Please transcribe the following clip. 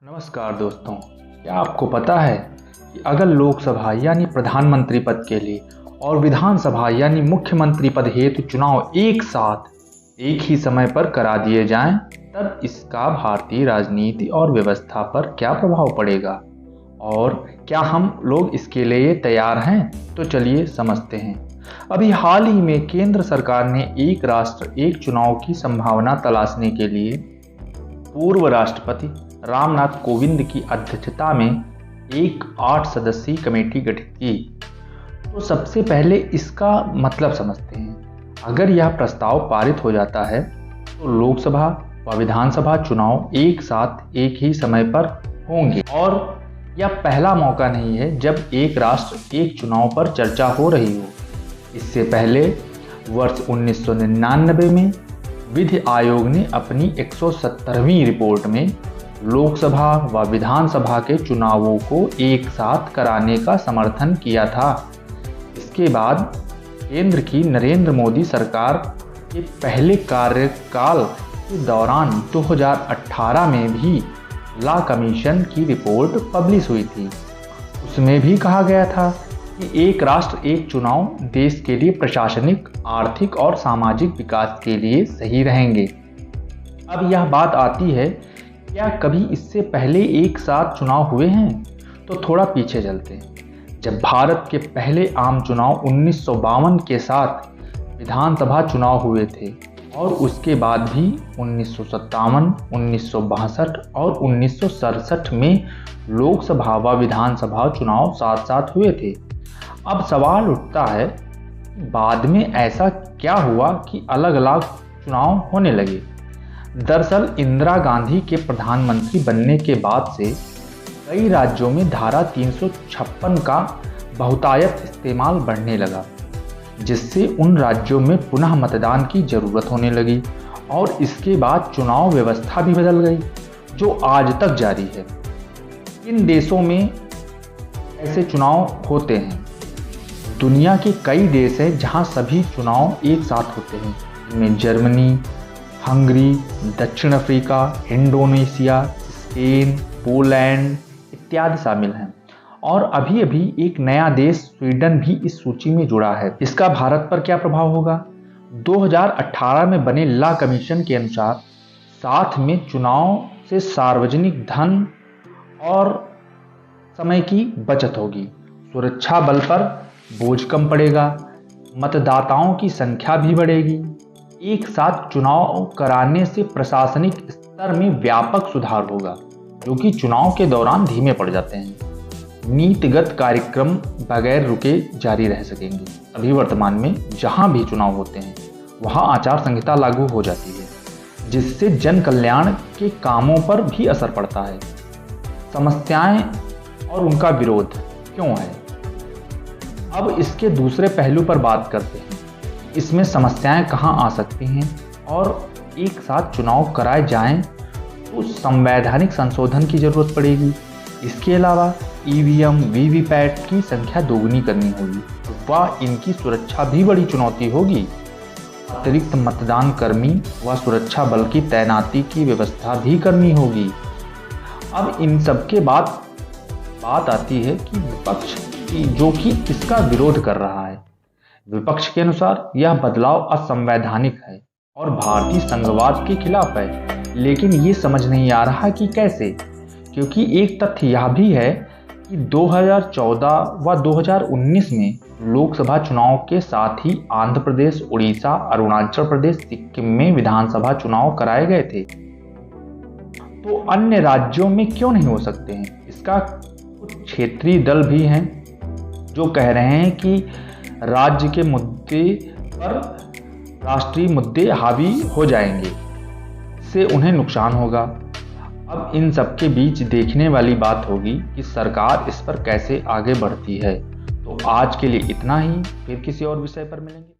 नमस्कार दोस्तों, क्या आपको पता है कि अगर लोकसभा यानी प्रधानमंत्री पद के लिए और विधानसभा यानी मुख्यमंत्री पद हेतु चुनाव एक साथ एक ही समय पर करा दिए जाएं, तब इसका भारतीय राजनीति और व्यवस्था पर क्या प्रभाव पड़ेगा और क्या हम लोग इसके लिए तैयार हैं? तो चलिए समझते हैं। अभी हाल ही में केंद्र सरकार ने एक राष्ट्र एक चुनाव की संभावना तलाशने के लिए पूर्व राष्ट्रपति रामनाथ कोविंद की अध्यक्षता में एक 8 सदस्यीय कमेटी गठित की। तो सबसे पहले इसका मतलब समझते हैं। अगर यह प्रस्ताव पारित हो जाता है तो लोकसभा व विधानसभा चुनाव एक साथ एक ही समय पर होंगे और यह पहला मौका नहीं है जब एक राष्ट्र एक चुनाव पर चर्चा हो रही हो। इससे पहले वर्ष 1999 में विधि आयोग ने अपनी 170वीं रिपोर्ट में लोकसभा व विधानसभा के चुनावों को एक साथ कराने का समर्थन किया था। इसके बाद केंद्र की नरेंद्र मोदी सरकार के पहले कार्यकाल के दौरान 2018 में भी लॉ कमीशन की रिपोर्ट पब्लिश हुई थी। उसमें भी कहा गया था कि एक राष्ट्र एक चुनाव देश के लिए प्रशासनिक, आर्थिक और सामाजिक विकास के लिए सही रहेंगे। अब यह बात आती है, क्या कभी इससे पहले एक साथ चुनाव हुए हैं? तो थोड़ा पीछे चलते हैं। जब भारत के पहले आम चुनाव 1952 के साथ विधानसभा चुनाव हुए थे और उसके बाद भी 1957, 1962 और 1967 में लोकसभा व विधानसभा चुनाव साथ साथ हुए थे। अब सवाल उठता है, बाद में ऐसा क्या हुआ कि अलग अलग चुनाव होने लगे? दरअसल इंदिरा गांधी के प्रधानमंत्री बनने के बाद से कई राज्यों में धारा 356 का बहुतायत इस्तेमाल बढ़ने लगा, जिससे उन राज्यों में पुनः मतदान की जरूरत होने लगी और इसके बाद चुनाव व्यवस्था भी बदल गई, जो आज तक जारी है। इन देशों में ऐसे चुनाव होते हैं। दुनिया के कई देश हैं जहां सभी चुनाव एक साथ होते हैं। इनमें जर्मनी, हंगरी, दक्षिण अफ्रीका, इंडोनेशिया, स्पेन, पोलैंड इत्यादि शामिल हैं और अभी अभी एक नया देश स्वीडन भी इस सूची में जुड़ा है। इसका भारत पर क्या प्रभाव होगा? 2018 में बने लॉ कमीशन के अनुसार साथ में चुनाव से सार्वजनिक धन और समय की बचत होगी, सुरक्षा बल पर बोझ कम पड़ेगा, मतदाताओं की संख्या भी बढ़ेगी। एक साथ चुनाव कराने से प्रशासनिक स्तर में व्यापक सुधार होगा, जो कि चुनाव के दौरान धीमे पड़ जाते हैं। नीतिगत कार्यक्रम बगैर रुके जारी रह सकेंगे। अभी वर्तमान में जहां भी चुनाव होते हैं वहां आचार संहिता लागू हो जाती है, जिससे जन कल्याण के कामों पर भी असर पड़ता है। समस्याएं और उनका विरोध क्यों है? अब इसके दूसरे पहलू पर बात करते हैं। इसमें समस्याएं कहां आ सकती हैं और एक साथ चुनाव कराए जाएं तो संवैधानिक संशोधन की जरूरत पड़ेगी। इसके अलावा ईवीएम, वीवीपैट की संख्या दोगुनी करनी होगी व इनकी सुरक्षा भी बड़ी चुनौती होगी। अतिरिक्त मतदान कर्मी व सुरक्षा बल की तैनाती की व्यवस्था भी करनी होगी। अब इन सब के बाद बात आती है कि विपक्ष जो कि इसका विरोध कर रहा है। विपक्ष के अनुसार यह बदलाव असंवैधानिक है और भारतीय संघवाद के खिलाफ है, लेकिन ये समझ नहीं आ रहा कि कैसे। क्योंकि एक तथ्य यह भी है कि 2014 व 2019 में लोकसभा चुनाव के साथ ही आंध्र प्रदेश, उड़ीसा, अरुणाचल प्रदेश, सिक्किम में विधानसभा चुनाव कराए गए थे। तो अन्य राज्यों में क्यों नहीं हो सकते हैं? इसका कुछ क्षेत्रीय दल भी हैं जो कह रहे हैं कि राज्य के मुद्दे पर राष्ट्रीय मुद्दे हावी हो जाएंगे, इससे उन्हें नुकसान होगा। अब इन सब के बीच देखने वाली बात होगी कि सरकार इस पर कैसे आगे बढ़ती है। तो आज के लिए इतना ही, फिर किसी और विषय पर मिलेंगे।